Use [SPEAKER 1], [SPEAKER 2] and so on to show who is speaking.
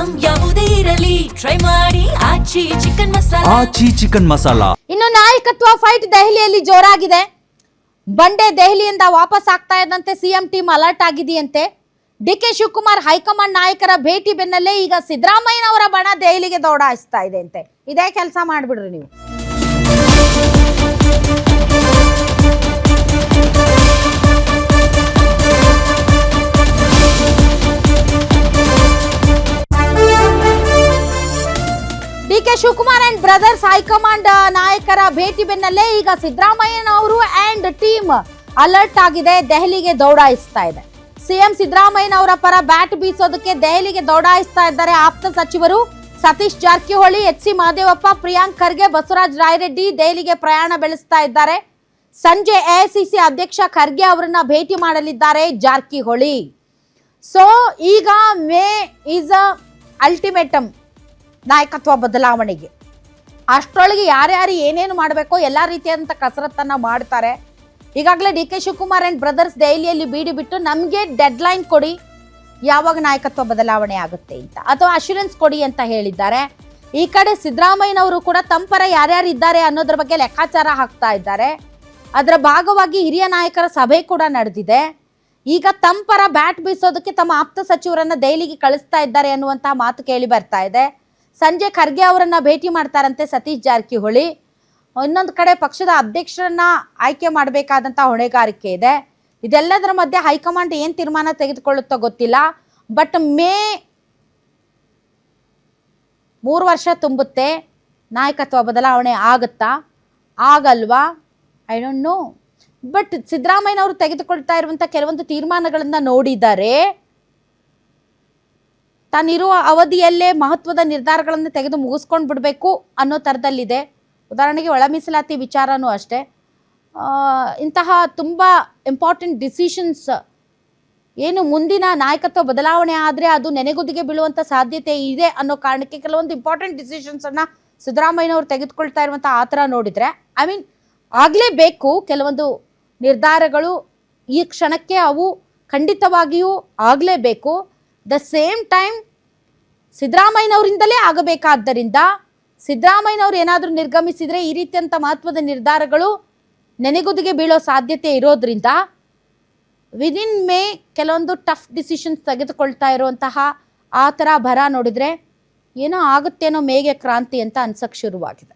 [SPEAKER 1] Item ಯಾವುದೇ ಇರಲಿ try ಮಾಡಿ ಆಚಿ ಚಿಕನ್ ಮಸಾಲಾ.
[SPEAKER 2] ಇನ್ನು ನಾಯಕತ್ವ ಫೈಟ್ ದೆಹಲಿಯಲ್ಲಿ ಜೋರಾಗಿದೆ. ಬಂಡೆ ದೆಹಲಿಯಿಂದ ವಾಪಸ್ ಆಗ್ತಾ ಇದ್ದಂತೆ ಸಿಎಂ ಟೀಮ್ ಅಲರ್ಟ್ ಆಗಿದೆಯಂತೆ. ಡಿಕೆ ಶಿವಕುಮಾರ್ ಹೈಕಮಾಂಡ್ ನಾಯಕರ ಭೇಟಿ ಬೆನ್ನಲ್ಲೇ ಈಗ ಸಿದ್ದರಾಮಯ್ಯನವರ ಬಣ ದೆಹಲಿಗೆ ದೌಡಾಯಿಸ್ತಾ ಇದೆ ಅಂತೆ. ಇದೇ ಕೆಲಸ ಮಾಡ್ಬಿಡ್ರಿ ನೀವು. DK Shivakumar and brothers high command ನಾಯಕರ ಭೇಟಿ ಬೆನ್ನಲ್ಲೇ ಈಗ ಸಿದ್ದರಾಮಯ್ಯನವರು ಅಂಡ್ ಟೀಮ್ ಅಲರ್ಟ್ ಆಗಿದೆ, ದೆಹಲಿಗೆ ದೌಡಾಯಿಸ್ತಾ ಇದೆ. ಸಿಎಂ ಸಿದ್ದರಾಮಯ್ಯನವರ ಪರ ಬ್ಯಾಟ್ ಬೀಸೋದಕ್ಕೆ ದೆಹಲಿಗೆ ದೌಡಾಯಿಸ್ತಾ ಇದ್ದಾರೆ ಆಪ್ತ ಸಚಿವರು ಸತೀಶ್ ಜಾರಕಿಹೊಳಿ, ಎಚ್ ಸಿ ಮಹದೇವಪ್ಪ, ಪ್ರಿಯಾಂಕ್ ಖರ್ಗೆ, ಬಸವರಾಜ ರಾಯರೆಡ್ಡಿ ದೆಹಲಿಗೆ ಪ್ರಯಾಣ ಬೆಳೆಸ್ತಾ ಇದ್ದಾರೆ. ಸಂಜೆ ಎಐಸಿಸಿ ಅಧ್ಯಕ್ಷ ಖರ್ಗೆ ಅವರನ್ನ ಭೇಟಿ ಮಾಡಲಿದ್ದಾರೆ ಜಾರಕಿಹೊಳಿ. ಸೊ ಈಗ ಮೇ ಈಸ್ ಅ ಅಲ್ಟಿಮೇಟಮ್ ನಾಯಕತ್ವ ಬದಲಾವಣೆಗೆ. ಅಷ್ಟರೊಳಗೆ ಯಾರ್ಯಾರು ಏನೇನು ಮಾಡಬೇಕೋ ಎಲ್ಲ ರೀತಿಯಾದಂಥ ಕಸರತ್ತನ್ನು ಮಾಡ್ತಾರೆ. ಈಗಾಗಲೇ D K Shivakumar and brothers ದೆಹಲಿಯಲ್ಲಿ ಬೀಡಿ ಬಿಟ್ಟು ನಮಗೆ ಡೆಡ್ಲೈನ್ ಕೊಡಿ, ಯಾವಾಗ ನಾಯಕತ್ವ ಬದಲಾವಣೆ ಆಗುತ್ತೆ ಅಂತ, ಅಥವಾ ಅಶ್ಯೂರೆನ್ಸ್ ಕೊಡಿ ಅಂತ ಹೇಳಿದ್ದಾರೆ. ಈ ಕಡೆ ಸಿದ್ದರಾಮಯ್ಯನವರು ಕೂಡ ತಮ್ಮ ಪರ ಯಾರ್ಯಾರು ಇದ್ದಾರೆ ಅನ್ನೋದ್ರ ಬಗ್ಗೆ ಲೆಕ್ಕಾಚಾರ ಹಾಕ್ತಾ ಇದ್ದಾರೆ. ಅದರ ಭಾಗವಾಗಿ ಹಿರಿಯ ನಾಯಕರ ಸಭೆ ಕೂಡ ನಡೆದಿದೆ. ಈಗ ತಮ್ಮ ಪರ ಬ್ಯಾಟ್ ಬೀಸೋದಕ್ಕೆ ತಮ್ಮ ಆಪ್ತ ಸಚಿವರನ್ನ ದೆಹಲಿಗೆ ಕಳಿಸ್ತಾ ಇದ್ದಾರೆ ಅನ್ನುವಂತಹ ಮಾತು ಕೇಳಿ ಬರ್ತಾ ಇದೆ. ಸಂಜೆ ಖರ್ಗೆ ಅವರನ್ನ ಭೇಟಿ ಮಾಡ್ತಾರಂತೆ ಸತೀಶ್ ಜಾರಕಿಹೊಳಿ. ಇನ್ನೊಂದು ಕಡೆ ಪಕ್ಷದ ಅಧ್ಯಕ್ಷರನ್ನ ಆಯ್ಕೆ ಮಾಡಬೇಕಾದಂಥ ಹೊಣೆಗಾರಿಕೆ ಇದೆ. ಇದೆಲ್ಲದರ ಮಧ್ಯೆ ಹೈಕಮಾಂಡ್ ಏನು ತೀರ್ಮಾನ ತೆಗೆದುಕೊಳ್ಳುತ್ತೋ ಗೊತ್ತಿಲ್ಲ. ಬಟ್ ಮೇ 3 ವರ್ಷ ತುಂಬುತ್ತೆ, ನಾಯಕತ್ವ ಬದಲಾವಣೆ ಆಗುತ್ತಾ ಆಗಲ್ವಾ ಐ ಡೋಂಟ್ ನೋ. ಬಟ್ ಸಿದ್ದರಾಮಯ್ಯನವರು ತೆಗೆದುಕೊಳ್ತಾ ಇರುವಂಥ ಕೆಲವೊಂದು ತೀರ್ಮಾನಗಳನ್ನು ನೋಡಿದರೆ ತಾನಿರುವ ಅವಧಿಯಲ್ಲೇ ಮಹತ್ವದ ನಿರ್ಧಾರಗಳನ್ನು ತೆಗೆದು ಮುಗಿಸ್ಕೊಂಡು ಬಿಡಬೇಕು ಅನ್ನೋ ಥರದಲ್ಲಿದೆ. ಉದಾಹರಣೆಗೆ ಒಳ ಮೀಸಲಾತಿ ವಿಚಾರನೂ ಅಷ್ಟೇ. ಇಂತಹ ತುಂಬ ಇಂಪಾರ್ಟೆಂಟ್ ಡಿಸಿಷನ್ಸ್ ಏನು ಮುಂದಿನ ನಾಯಕತ್ವ ಬದಲಾವಣೆ ಆದರೆ ಅದು ನೆನೆಗುದಿಗೆ ಬೀಳುವಂಥ ಸಾಧ್ಯತೆ ಇದೆ ಅನ್ನೋ ಕಾರಣಕ್ಕೆ ಕೆಲವೊಂದು ಇಂಪಾರ್ಟೆಂಟ್ ಡಿಸಿಷನ್ಸನ್ನು ಸಿದ್ದರಾಮಯ್ಯನವರು ತೆಗೆದುಕೊಳ್ತಾ ಇರುವಂಥ ಆ ಥರ ನೋಡಿದರೆ ಆಗಲೇಬೇಕು. ಕೆಲವೊಂದು ನಿರ್ಧಾರಗಳು ಈ ಕ್ಷಣಕ್ಕೆ ಅವು ಖಂಡಿತವಾಗಿಯೂ ಆಗಲೇಬೇಕು. ದ ಸೇಮ್ ಟೈಮ್ ಸಿದ್ದರಾಮಯ್ಯನವರಿಂದಲೇ ಆಗಬೇಕಾದ್ದರಿಂದ ಸಿದ್ದರಾಮಯ್ಯನವರು ಏನಾದರೂ ನಿರ್ಗಮಿಸಿದರೆ ಈ ರೀತಿಯಂಥ ಮಹತ್ವದ ನಿರ್ಧಾರಗಳು ನೆನೆಗುದಿಗೆ ಬೀಳೋ ಸಾಧ್ಯತೆ ಇರೋದ್ರಿಂದ ವಿದಿನ್ ಮೇ ಕೆಲವೊಂದು ಟಫ್ ಡಿಸಿಷನ್ಸ್ ತೆಗೆದುಕೊಳ್ತಾ ಇರುವಂತಹ ಆ ಥರ ಭರ ನೋಡಿದರೆ ಏನೋ ಆಗುತ್ತೇನೋ ಮೇಗೆ ಕ್ರಾಂತಿ ಅಂತ ಅನ್ಸಕ್ಕೆ ಶುರುವಾಗಿದೆ.